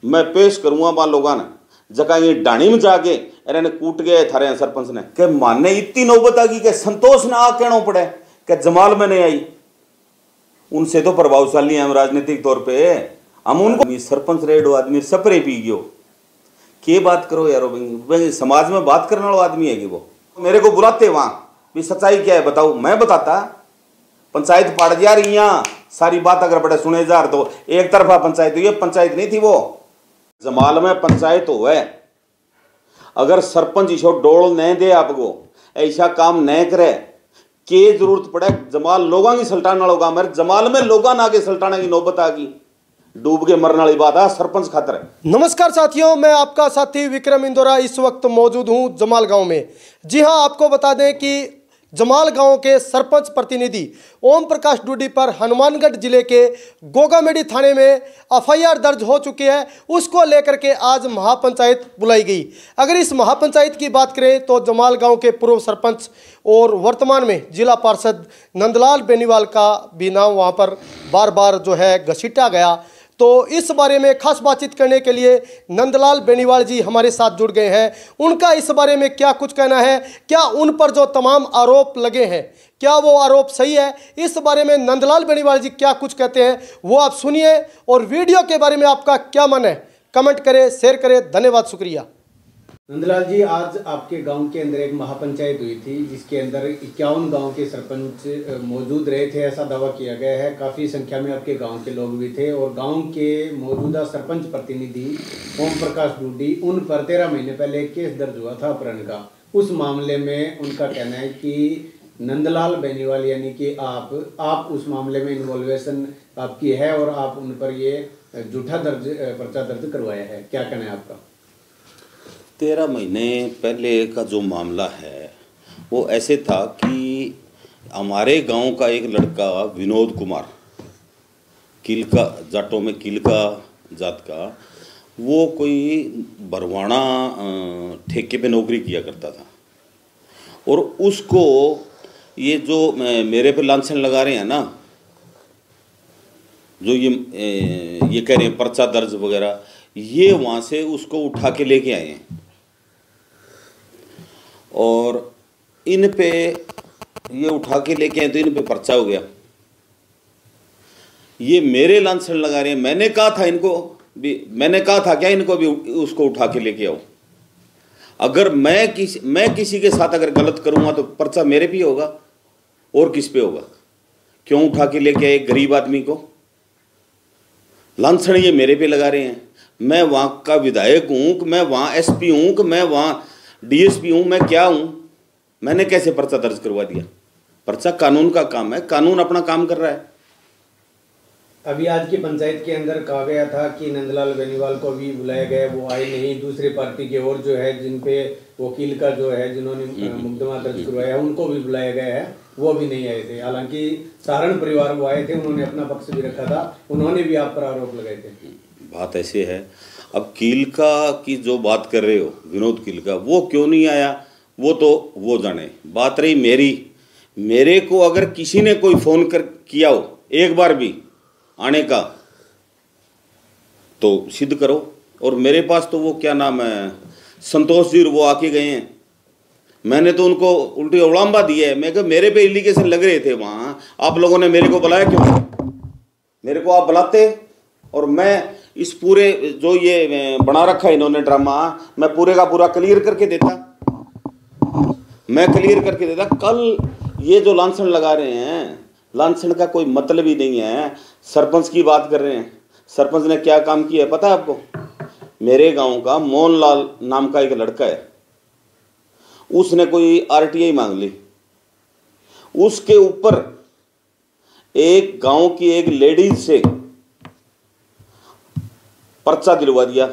मैं पेश करूंगा वहां लोगों ने जगह ये डाणी में जाके अरे ने कूट गए थारे सरपंच ने के माने इतनी नौबत आ गई कि संतोष ना आ कहना पड़े कि जमाल में नहीं आई। उनसे तो प्रभावशाली हैं राजनीतिक तौर पे, हम उनको सरपंच रेडो आदमी सपरे पी गयो के बात करो यारो, समाज में बात करने वाला आदमी है कि वो मेरे को बुलाते वहां भी सच्चाई क्या है बताओ, मैं बताता पंचायत पड़ दिया रही यहाँ सारी बात अगर बड़े सुने जा तो एक तरफा पंचायत हुई, पंचायत नहीं थी वो जमाल में पंचायत हो है। अगर सरपंच इसो डोल नहीं दे आपको ऐसा काम नहीं करे के जरूरत पड़े जमाल लोगों की सल्टाना होगा, मेरे जमाल में लोगों ना आगे सल्टाने की नौबत आ गई, डूब के मरने वाली बात है सरपंच खातर है। नमस्कार साथियों, मैं आपका साथी विक्रम इंदौरा इस वक्त मौजूद हूं जमाल गांव में। जी हां, आपको बता दें कि जमाल गांव के सरपंच प्रतिनिधि ओम प्रकाश डूडी पर हनुमानगढ़ जिले के गोगामेडी थाने में एफआईआर दर्ज हो चुकी है। उसको लेकर के आज महापंचायत बुलाई गई। अगर इस महापंचायत की बात करें तो जमाल गांव के पूर्व सरपंच और वर्तमान में जिला पार्षद नंदलाल बेनीवाल का भी नाम वहां पर बार बार जो है घसीटा गया। तो इस बारे में खास बातचीत करने के लिए नंदलाल बेनीवाल जी हमारे साथ जुड़ गए हैं। उनका इस बारे में क्या कुछ कहना है, क्या उन पर जो तमाम आरोप लगे हैं क्या वो आरोप सही है, इस बारे में नंदलाल बेनीवाल जी क्या कुछ कहते हैं वो आप सुनिए। और वीडियो के बारे में आपका क्या मन है कमेंट करें, शेयर करें। धन्यवाद, शुक्रिया। नंदलाल जी, आज आपके गांव के अंदर एक महापंचायत हुई थी जिसके अंदर 51 गांव के सरपंच मौजूद रहे थे, ऐसा दावा किया गया है। काफ़ी संख्या में आपके गांव के लोग भी थे और गांव के मौजूदा सरपंच प्रतिनिधि ओम प्रकाश डूडी, उन पर 13 महीने पहले एक केस दर्ज हुआ था अपहरण का। उस मामले में उनका कहना है कि नंदलाल बेनीवाल यानी कि आप उस मामले में इन्वॉल्वेशन आपकी है और आप उन पर ये झूठा पर्चा दर्ज करवाया है, क्या कहना है आपका? 13 महीने पहले का जो मामला है वो ऐसे था कि हमारे गांव का एक लड़का विनोद कुमार, किलका जाटों में किलका जात का, वो कोई बरवाना ठेके पे नौकरी किया करता था और उसको ये जो मेरे पे लांछन लगा रहे हैं ना, जो ये कह रहे हैं पर्चा दर्ज वगैरह, ये वहाँ से उसको उठा के लेके आए हैं और इन पे ये उठा के लेके आए तो इन पे पर्चा हो गया। ये मेरे लांछन लगा रहे हैं। मैंने कहा था इनको भी, मैंने कहा था क्या इनको भी उसको उठा के लेके आओ। अगर मैं किसी के साथ अगर गलत करूंगा तो पर्चा मेरे पे होगा और किस पे होगा? क्यों उठा के लेके आए गरीब आदमी को? लांछन ये मेरे पे लगा रहे हैं। मैं वहां का विधायक हूं, मैं वहां एसपी हूं, मैं वहां डीएसपी हूं, मैं क्या हूं? मैंने कैसे पर्चा दर्ज करवा दिया? पर्चा कानून का काम है, कानून अपना काम कर रहा है। अभी आज की पंचायत के अंदर कहा गया था कि नंदलाल बेनीवाल को भी बुलाया गया, वो आए नहीं। दूसरी पार्टी के और जो है जिन पे वकील का जो है जिन्होंने मुकदमा दर्ज करवाया उनको भी बुलाया गया है, वो भी नहीं आए थे। हालांकि सारण परिवार वो आए थे, उन्होंने अपना पक्ष भी रखा था, उन्होंने भी आप पर आरोप लगाए थे। बात ऐसे है, अब किलका की जो बात कर रहे हो, विनोद किलका, वो क्यों नहीं आया वो तो वो जाने। बात रही मेरे को अगर किसी ने कोई फोन किया हो एक बार भी आने का तो सिद्ध करो। और मेरे पास तो वो क्या नाम है संतोष जी, वो आके गए हैं। मैंने तो उनको उल्टी उड़ाम्बा दिया है। मैं कहा मेरे पे एलिगेशन लग रहे थे वहाँ, आप लोगों ने मेरे को बुलाया क्यों? मेरे को आप बुलाते और मैं इस पूरे जो ये बना रखा है इन्होंने ड्रामा, मैं पूरे का पूरा क्लियर करके देता। कल ये जो लांछन लगा रहे हैं, लांछन का कोई मतलब ही नहीं है। सरपंच की बात कर रहे हैं, सरपंच ने क्या काम किया है पता है आपको? मेरे गांव का मोहनलाल नाम का एक लड़का है, उसने कोई आरटीआई मांग ली, उसके ऊपर एक गांव की एक लेडीज से पर्चा दिलवा दिया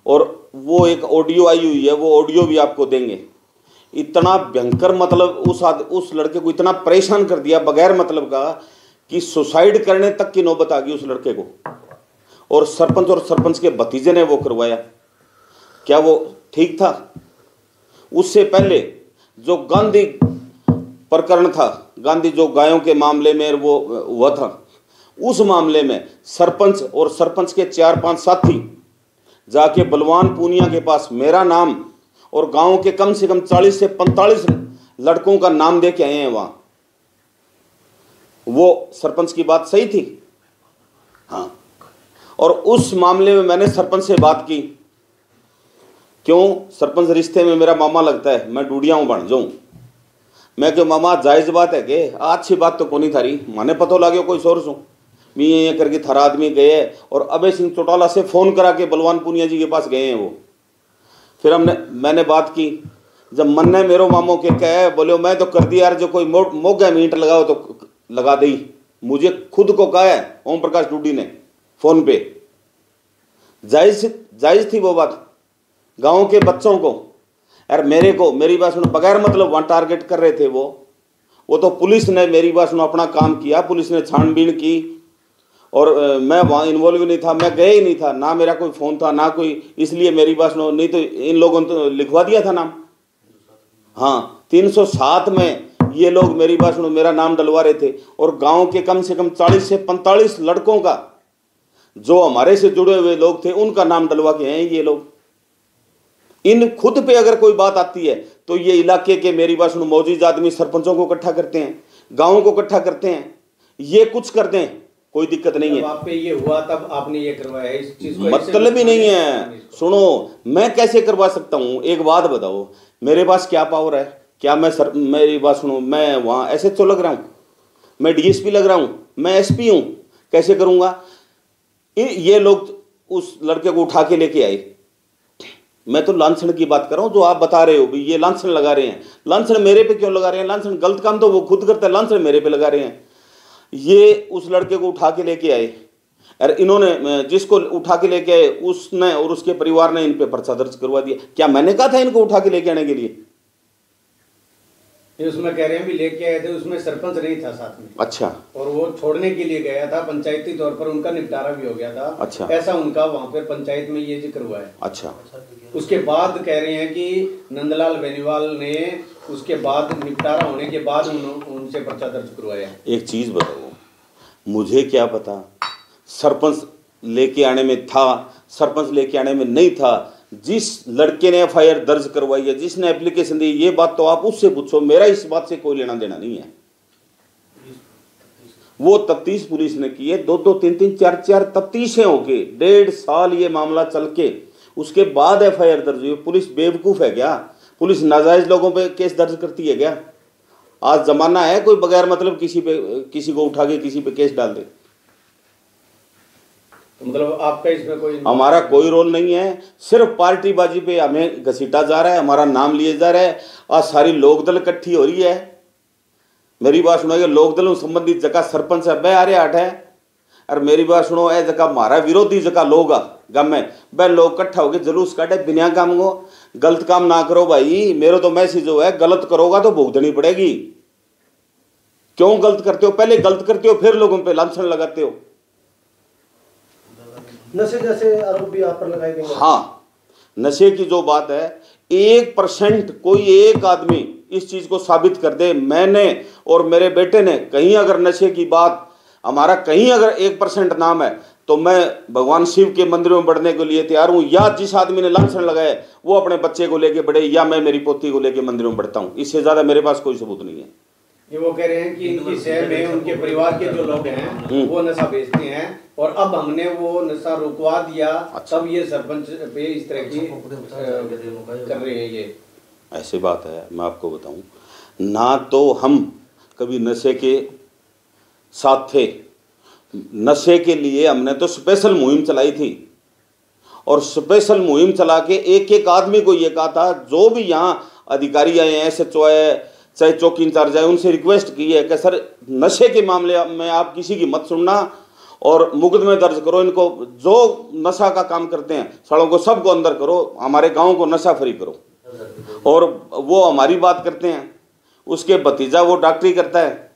और वो एक ऑडियो आई हुई है, वो ऑडियो भी आपको देंगे। इतना भयंकर मतलब उस लड़के को इतना परेशान कर दिया बगैर मतलब का कि सुसाइड करने तक की नौबत आ गई उस लड़के को। और सरपंच के भतीजे ने वो करवाया। क्या वो ठीक था? उससे पहले जो गांधी प्रकरण था, गांधी जो गायों के मामले में वो हुआ था, उस मामले में सरपंच और सरपंच के 4-5 साथी जाके बलवान पूनिया के पास मेरा नाम और गांव के कम से कम 40 से 45 लड़कों का नाम दे के आए हैं वहां। वो सरपंच की बात सही थी। हाँ, और उस मामले में मैंने सरपंच से बात की। क्यों? सरपंच रिश्ते में मेरा मामा लगता है, मैं डूडियाऊं बन जाऊं। मैं क्यों मामा जायज बात है के? अच्छी बात तो कोनी थारी, माने पतो लाग्यो कोई सोर्स हूं मैं ये करके थारा आदमी गए और अभय सिंह चौटाला से फोन करा के बलवान पूनिया जी के पास गए हैं वो। फिर मैंने बात की, जब मन ने मेरो मामो के कहे, बोले मैं तो कर दिया यार, जो कोई मोगा मीटर लगाओ तो लगा दी। मुझे खुद को कहा है ओम प्रकाश डूडी ने फोन पे। जायज थी वो बात। गांव के बच्चों को यार, मेरे को मेरी बात सुनो, बगैर मतलब वहां टारगेट कर रहे थे वो तो पुलिस ने मेरी बात सुनो अपना काम किया, पुलिस ने छानबीन की और मैं वहां इन्वॉल्व नहीं था, मैं गया ही नहीं था, ना मेरा कोई फोन था ना कोई, इसलिए मेरी बात सुनो, नहीं तो इन लोगों ने तो लिखवा दिया था नाम। हाँ, 307 में ये लोग मेरी बात सुनो मेरा नाम डलवा रहे थे और गांव के कम से कम 40 से 45 लड़कों का जो हमारे से जुड़े हुए लोग थे उनका नाम डलवा के हैं ये लोग। इन खुद पे अगर कोई बात आती है तो ये इलाके के मेरी बात सुनो मौजूद आदमी सरपंचों को इकट्ठा करते हैं, गांवों को इकट्ठा करते हैं, ये कुछ कर दें कोई दिक्कत नहीं है। आप पे ये हुआ तब आपने ये करवाया, इस चीज को मतलब ही नहीं है। सुनो, मैं कैसे करवा सकता हूं? एक बात बताओ, मेरे पास क्या पावर है? क्या मेरी बात सुनो, मैं वहां ऐसे तो लग रहा हूं, मैं डीएसपी लग रहा हूं, मैं एसपी हूं, कैसे करूंगा? ये लोग उस लड़के को उठा के लेके आए। मैं तो लांछन की बात कर रहा हूं, जो आप बता रहे हो भी ये लांछन लगा रहे हैं। लांछन मेरे पे क्यों लगा रहे हैं? लांछन गलत काम तो वो खुद करता है, लांछन मेरे पे लगा रहे हैं। ये उस लड़के को उठा के लेके आए और इन्होंने जिसको उठा के लेके आए उसने और उसके परिवार ने इन पे पर्चा दर्ज करवा दिया। क्या मैंने कहा था इनको उठा के लेके आने के लिए? उसमें कह रहे हैं भी लेके आए थे, उसमें सरपंच नहीं था साथ में। अच्छा। और वो छोड़ने के लिए गया था, पंचायती तौर पर उनका निपटारा भी हो गया था। अच्छा। ऐसा उनका वहां पर पंचायत में ये जिक्र हुआ है। अच्छा। उसके बाद कह रहे हैं कि नंदलाल बेनीवाल ने उसके बाद निपटारा होने के बाद उनसे पर्चा दर्ज करवाया। एक चीज बताओ, मुझे क्या पता सरपंच लेके आने में था, सरपंच लेके आने में नहीं था। जिस लड़के ने एफआईआर दर्ज करवाई है, जिसने एप्लीकेशन दी, ये बात तो आप उससे पूछो, मेरा इस बात से कोई लेना देना नहीं है। वो तफ्तीश पुलिस ने की है, 2-2, 3-3, 4-4 तफ्तीशें होके 1.5 साल ये मामला चल के उसके बाद एफआईआर दर्ज हुई। पुलिस बेवकूफ है क्या? पुलिस नाजायज लोगों पे केस दर्ज करती है क्या? आज जमाना है कोई बगैर मतलब किसी को उठा के किसी पे केस डाल दे? मतलब आपका इसमें कोई, हमारा कोई रोल नहीं है। सिर्फ पार्टीबाजी पे हमें घसीटा जा रहा है, हमारा नाम लिए जा रहा है। आज सारी लोकदल इकट्ठी हो रही है। मेरी बात सुनो, लोकदल संबंधित जगह सरपंच है बह आ रहे आठ है, और मेरी बात सुनो, ए जगह हमारा विरोधी जगह लोग गम में बह लोग इकट्ठा होकर जुलूस काटे बिना काम को। गलत काम ना करो भाई, मेरा तो मैसेज जो है, गलत करोगा तो भुगतनी पड़ेगी। क्यों गलत करते हो? पहले गलत करते हो फिर लोगों पे लांछन लगाते हो। नशे जैसे आरोप भी आप पर लगाए गए। हाँ, नशे की जो बात है, 1% कोई एक आदमी इस चीज को साबित कर दे, मैंने और मेरे बेटे ने कहीं अगर नशे की बात, हमारा कहीं अगर 1% नाम है, तो मैं भगवान शिव के मंदिर में बढ़ने के लिए तैयार हूं। या जिस आदमी ने लांछन लगाए वो अपने बच्चे को लेके बढ़े, या मैं मेरी पोती को लेके मंदिर में बढ़ता हूं। इससे ज्यादा मेरे पास कोई सबूत नहीं है। ये वो कह रहे हैं कि इनकी शहर में उनके परिवार के जो लोग हैं वो नशा बेचते हैं और अब हमने वो नशा रुकवा दिया। अच्छा। तब ये सरपंच पे इस तरह की कर रहे हैं। ये ऐसी बात है, मैं आपको बताऊं ना, तो हम कभी नशे के साथ थे। नशे के लिए हमने तो स्पेशल मुहिम चलाई थी और स्पेशल मुहिम चला के एक एक आदमी को ये कहा था, जो भी यहाँ अधिकारी आए हैं, SHO है, चाहे चौकी इंचार्ज है, उनसे रिक्वेस्ट की है कि सर नशे के मामले में आप किसी की मत सुनना और मुकदमे दर्ज करो। इनको जो नशा का काम करते हैं सड़कों को सबको अंदर करो, हमारे गांव को नशा फ्री करो। और वो हमारी बात करते हैं। उसके भतीजा वो डॉक्टरी करता है,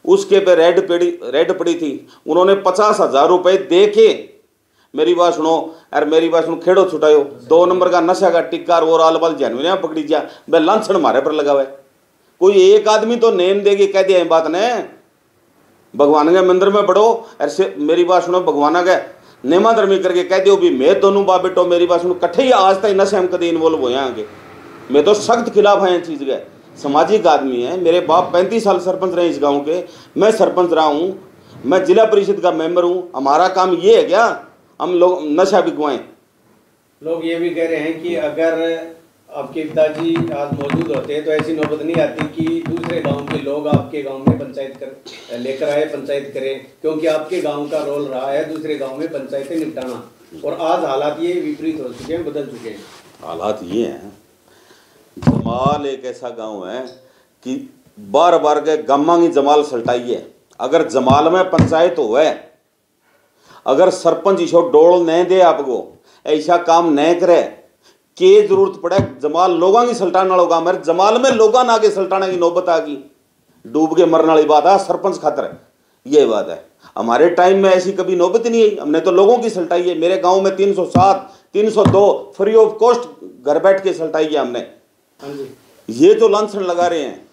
उसके पे रेड पड़ी थी। उन्होंने 50,000 रुपये दे के, मेरी बात सुनो यार, मेरी बात सुनो, खेड़ो छुटायो 2 नंबर का नशा का टिक्का और आल बाल जानविया पकड़ी जा, बे लांछन मारे पर लगा हुआ है। कोई एक आदमी तो नेम देगी कह दिया बात ने, भगवान के मंदिर में बढ़ो। ऐसे मेरी बात सुनो, भगवान के नेमा धर्मी करके कह दियो भी मैं दोनों बाप बेटो मेरी बात सुनो कट्ठे ही आज तक नशे हम कभी इन्वॉल्व हो आगे। मैं तो सख्त खिलाफ है चीज़ के, सामाजिक आदमी है। मेरे बाप 35 साल सरपंच रहे इस गांव के, मैं सरपंच रहा हूँ, मैं जिला परिषद का मेंबर हूँ। हमारा काम ये है क्या हम लोग नशा बिकवाएं? लोग ये भी कह रहे हैं कि अगर आपके पिताजी आज मौजूद होते हैं तो ऐसी नौबत नहीं आती कि दूसरे गांव के लोग आपके गांव में पंचायत कर लेकर आए, पंचायत करें, क्योंकि आपके गांव का रोल रहा है दूसरे गांव में पंचायतें निपटाना। और आज हालात ये विपरीत हो चुके हैं, बदल चुके हैं। हालात ये हैं, जमाल एक ऐसा गांव है कि बार बार के गम्मा की जमाल सल्टाई है। अगर जमाल में पंचायत हो है, अगर सरपंच इसो डोल नहीं दे आपको, ऐसा काम नहीं करे के जरूरत पड़े जमाल लोगों की सल्टाने वाला होगा। मेरे जमाल में लोगों ना आगे सल्टाने की नौबत आ गई, डूब के मरने वाली बात है सरपंच खातर है, ये बात है। हमारे टाइम में ऐसी कभी नौबत नहीं आई, हमने तो लोगों की सल्टाई है। मेरे गांव में 307 302 फ्री ऑफ कॉस्ट घर बैठ के सल्टाई है हमने। ये तो लांछन लगा रहे हैं।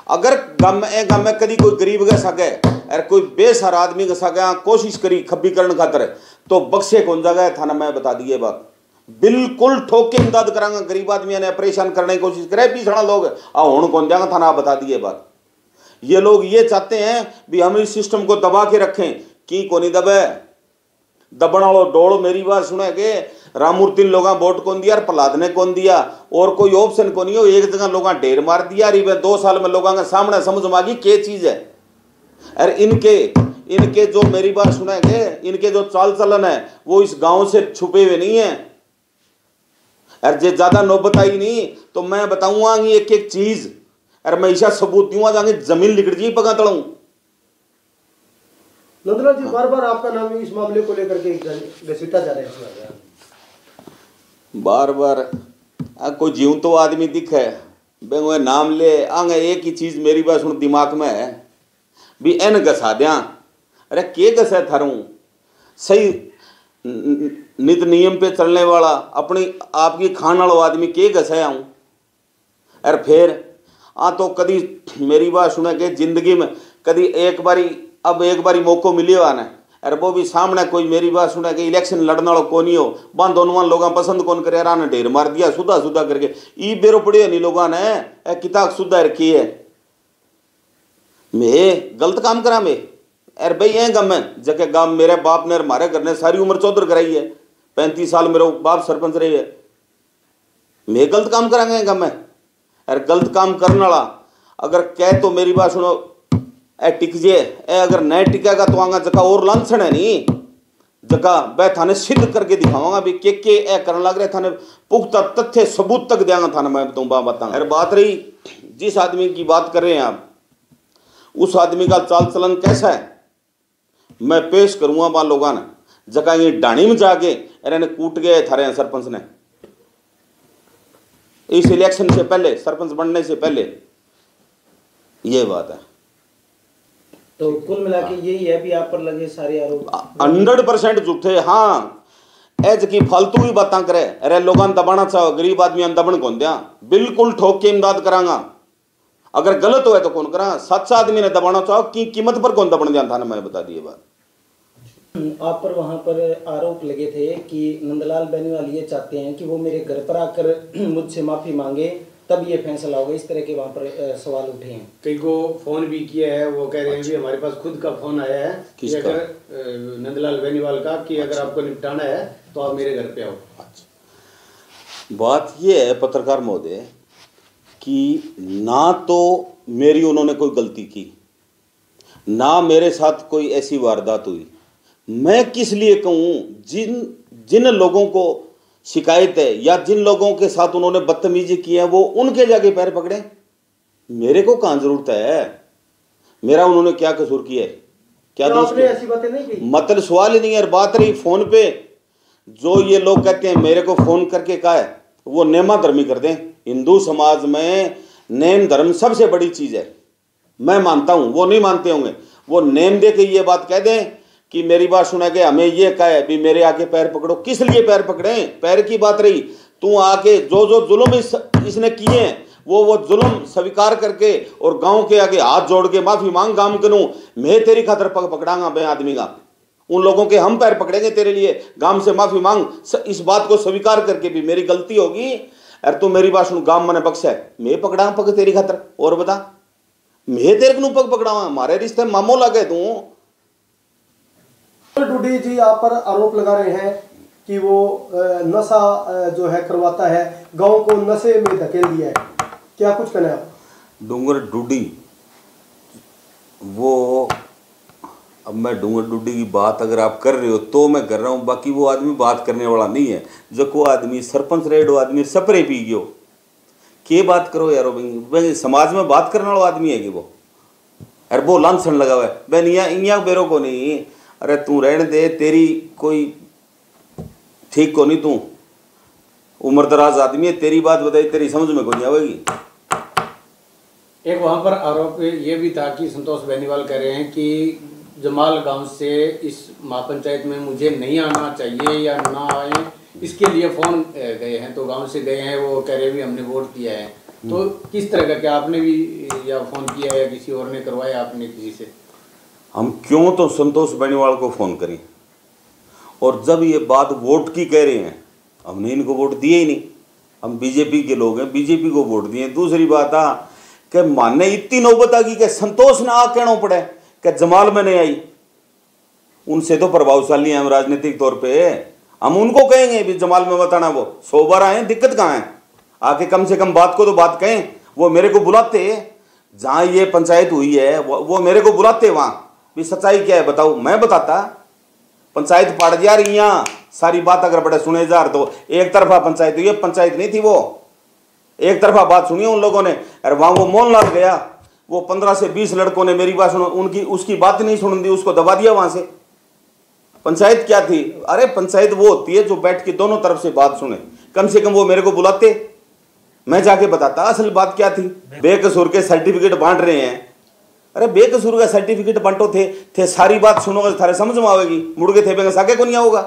अगर गम में कभी कोई गरीब का सके और कोई बेसहारा आदमी का सके कोशिश करी खब्बी करने खातर तो बक्से कौन जगह थाना में बता दिए बात, बिल्कुल ठोक के इमदाद करांगा। गरीब आदमी ने परेशान करने की कोशिश करे पीछड़ा लोग हुण कौन जाएगा थाना बता दिए बात। ये लोग ये चाहते हैं भी हम इस सिस्टम को दबा के रखें कि कोनी दबे दबण वालो डोल। मेरी बात सुने के रामूर्ति लोग वोट कौन दिया, प्रहलाद ने कौन दिया, और कोई ऑप्शन कौन हो। एक जगह लोग ढेर मार दिया, 2 साल में लोगों के सामने समझ में आ गई क्या चीज है। और इनके जो मेरी बात सुने के इनके जो चाल चलन है वो इस गांव से छुपे हुए नहीं है। और जे ज्यादा नौबत आई नहीं तो मैं बताऊंगा एक एक चीज, और मैं ऐसा सबूत दूंगा जाके जमीन लिकड़ जी पका तड़ू। नंदलाल जी बार बार आपका नाम इस मामले को लेकर के घसीटा जा रहे हैं। बार बार कोई जीव तो आदमी दिखे बेंगो नाम ले आगे एक ही चीज मेरी बात सुन दिमाग में है भी एन घसा दिया। अरे के घसा थारू सही नित नियम पे चलने वाला अपनी आपकी खाने वाला आदमी के घसा आऊँ। अरे फिर तो कभी मेरी बात सुने के जिंदगी में कभी एक बारी मौको मिलियो आना। अरे वो भी सामने कोई मेरी बात सुने के इलेक्शन लड़ने वाला कौन हो बन दोनों लोग पसंद कौन करे ने ढेर मार दिया सुधा करके ई बेरो पड़े नहीं लोगों ने किताब सुधा रखी है। मैं गलत काम करा मैं अरे भाई ये गम है जगह गांव मेरे बाप ने हमारे घर ने सारी उम्र चौधर कराई है, 35 साल मेरा बाप सरपंच रही है। मैं गलत काम करांगे गम है। अरे गलत काम करने वाला अगर कह तो मेरी बात सुनो ए टिक जे ए अगर नहीं टिकेगा तो आगा जगह और लांछन है नहीं जगह वह थाने सिद्ध करके दिखाऊंगा भी के ए करने लग रहे थाने पुख्ता तथ्य सबूत तक देंगे थाने मैं तुम बताऊंगा। अरे बात रही जिस आदमी की बात कर रहे हैं आप उस आदमी का चाल चलन कैसा है मैं पेश करूंगा वहां लोगों ने जगह ये डाणी में जाके इन्हें कूट गए थारे सरपंच ने इस इलेक्शन से पहले सरपंच बनने से पहले। ये बात है। तो कुल मिला के यही है भी आप पर लगे सारे आरोप 100% झूठे। हाँ एज की फालतू ही बातें करे अरे लोगों दबाना चाहो गरीब आदमी दबन कौन दिया बिल्कुल ठोक के इमदाद करांगा। अगर गलत हुआ तो कौन करा सच्चा आदमी ने दबाना चाहो कि कीमत पर कौन दबन दिया था ना मैं बता दिए बात। आप पर वहां पर आरोप लगे थे कि नंदलाल बेनीवाल ये चाहते हैं कि वो मेरे घर पर आकर मुझसे माफी मांगे तब ये फैसला होगा, इस तरह के वहाँ पर सवाल उठे हैं। कई को फोन भी किया है वो कह रहे हैं भी हमारे पास खुद का फोन आया है कि अगर नंदलाल बेनीवाल का कि अगर आपको निपटाना है तो आप मेरे घर पे आओ। बात ये है पत्रकार महोदय कि ना तो मेरी उन्होंने कोई गलती की ना मेरे साथ कोई ऐसी वारदात हुई। मैं किस लिए कहूँ जिन लोगों को शिकायत है या जिन लोगों के साथ उन्होंने बदतमीजी की है वो उनके जाके पैर पकड़े। मेरे को कहाँ जरूरत है, मेरा उन्होंने क्या कसूर किया है क्या दोष किया? ऐसी बातें नहीं की मतलब सवाल ही नहीं है। बात रही फोन पे जो ये लोग कहते हैं मेरे को फोन करके कहा है वो नेमा धर्मी कर दें। हिंदू समाज में नेम धर्म सबसे बड़ी चीज है, मैं मानता हूं वो नहीं मानते होंगे। वो नेम दे के ये बात कह दें कि मेरी बात सुना के हमें ये कहे भी मेरे आके पैर पकड़ो। किस लिए पैर पकड़े? पैर की बात रही तू आके जो जुल्म इसने किए हैं वो जुल्म स्वीकार करके और गांव के आगे हाथ जोड़ के माफी मांग काम करूं मैं तेरी खातर पकड़ांगा बे आदमी का। उन लोगों के हम पैर पकड़ेंगे तेरे लिए, गांव से माफी मांग, इस बात को स्वीकार करके भी मेरी गलती होगी अरे तू मेरी बात सुन, गांव मैंने बख्शा है, मैं पकड़ा पग तेरी खातर, और बता मैं तेरे को पग पकड़ा हमारे रिश्ते मामो लगे तू। डूडी जी आप पर आरोप लगा रहे हैं कि वो नशा जो है करवाता है, गांव को नशे में धकेल दिया है, क्या कुछ कहना है आप? डूंगर डूडी वो, अब मैं डूंगर डूडी की बात अगर आप कर रहे हो तो मैं कर रहा हूँ, बाकी वो आदमी बात करने वाला नहीं है। जो को आदमी सरपंच रेड, वो आदमी सपरे पी गयो, के बात करो यारो भाई, समाज में बात करने वाला आदमी है कि वो, अरे वो लांछन लगा हुआ है बहन इया बेरो को नहीं, अरे तू रहने दे, तेरी कोई ठीक को नहीं, तू उम्र दराज आदमी है, तेरी बात बताई तेरी समझ में को नहीं आवेगी। एक वहाँ पर आरोप ये भी था कि संतोष बेनीवाल कह रहे हैं कि जमाल गांव से इस महापंचायत में मुझे नहीं आना चाहिए या ना आए, इसके लिए फोन गए हैं, तो गांव से गए हैं, वो कह रहे भी हमने वोट दिया है, तो किस तरह का, क्या आपने भी या फोन किया या किसी और ने करवाया आपने किसी से? हम क्यों तो संतोष बेनीवाल को फोन करें, और जब ये बात वोट की कह रहे हैं, हमने इनको वोट दिए ही नहीं, हम बीजेपी के लोग हैं, बीजेपी को वोट दिए। दूसरी बात आ कि माने इतनी नौबत आ गई कि संतोष ना आ कहना पड़े कि जमाल में नहीं आई, उनसे तो प्रभावशाली हैं हम राजनीतिक तौर पे, हम उनको कहेंगे भी जमाल में बताना, वो 100 बार आए, दिक्कत कहाँ है, आके कम से कम बात को तो बात कहें। वो मेरे को बुलाते जहाँ ये पंचायत हुई है, वो मेरे को बुलाते वहाँ भी सच्चाई क्या है बताओ, मैं बताता। पंचायत पड़ जा रही यहाँ सारी बात अगर बड़े सुने जा रहे तो एक तरफा पंचायत हुई है, पंचायत नहीं थी वो, एक तरफा बात सुनी उन लोगों ने। अरे वहाँ वो मोहनलाल गया, वो 15 से 20 लड़कों ने मेरी बात सुनो, उनकी उसकी बात नहीं सुन दी, उसको दबा दिया वहां से। पंचायत क्या थी? अरे पंचायत वो होती है जो बैठ के दोनों तरफ से बात सुने, कम से कम वो मेरे को बुलाते, मैं जाके बताता असल बात क्या थी। बेकसूर के सर्टिफिकेट बांट रहे हैं, अरे बेकसूर का सर्टिफिकेट बांटो थे सारी बात सुनोगे थारे समझ में आवेगी, मुड़ के थे बेंगे साके को नहीं होगा।